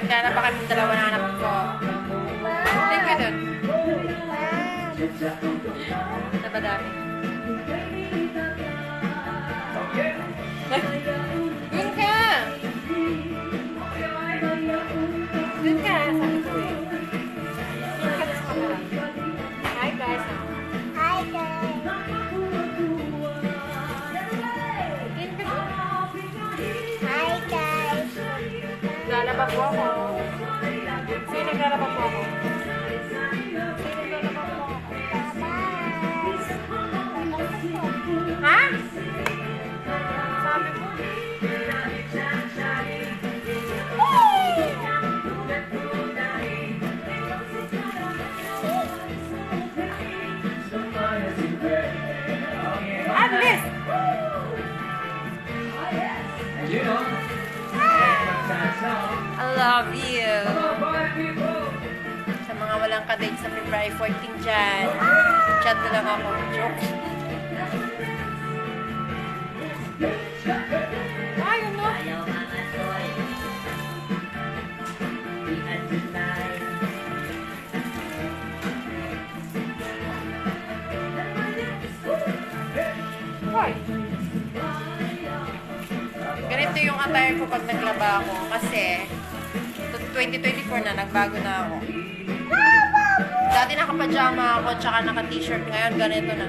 Nagkana pa kami dalawa na anak ko. Thank you dun. Napadami. Dun ka! Dun ka! Sabi ko eh. Dun ka sa camera. Hi guys. Hi guys. Dun ka dun. Hi guys. Naglalaba po ako. Sino naglalaba po ako? Sino naglalaba po ako? Ha? Sabi mo. Agnes! I love you. Sa mga walang kadate sa February 14 dyan, chat na lang ako. Joke. Ayun no. Hoy. Ganito yung attire ko pag naglaba ako kasi 2024 na, nagbago na ako. Dati naka-pajama ako tsaka naka-t-shirt, ngayon ganito na.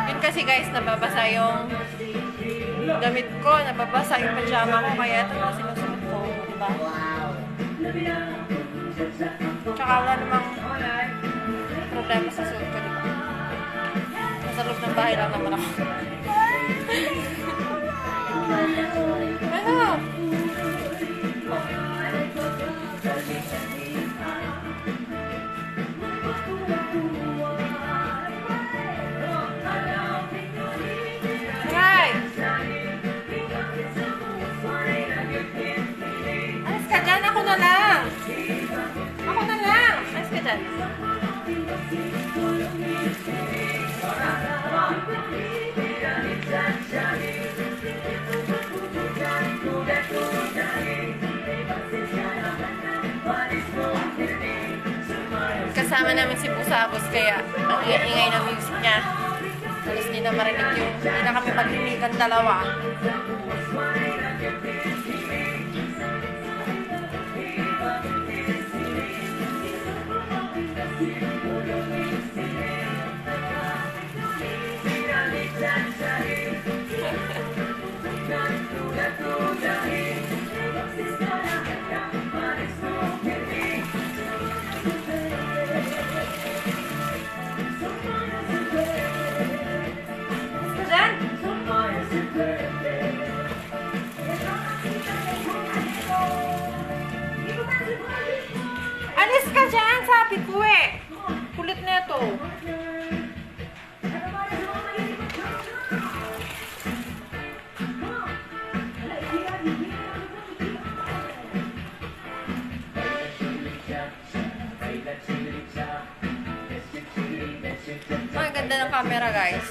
Yun kasi guys, nababasa yung damit ko, nababasa yung pajama ko, kaya ito na sinusunod ko, diba? Tsaka wala namang problema sa suot ko, diba? Nasa loob ng bahay lang naman ako. Ano? Hi! Alis ka dyan, ako na lang! Ako na lang! Alis ka dyan. Kasama namin si Pusabos kaya ang ingay ng music niya. Halos hindi na marinig yung hindi na kami magliligan dalawa. Alis ka dyan, sabi ko eh. Kulit na ito. Ang ganda ng camera guys.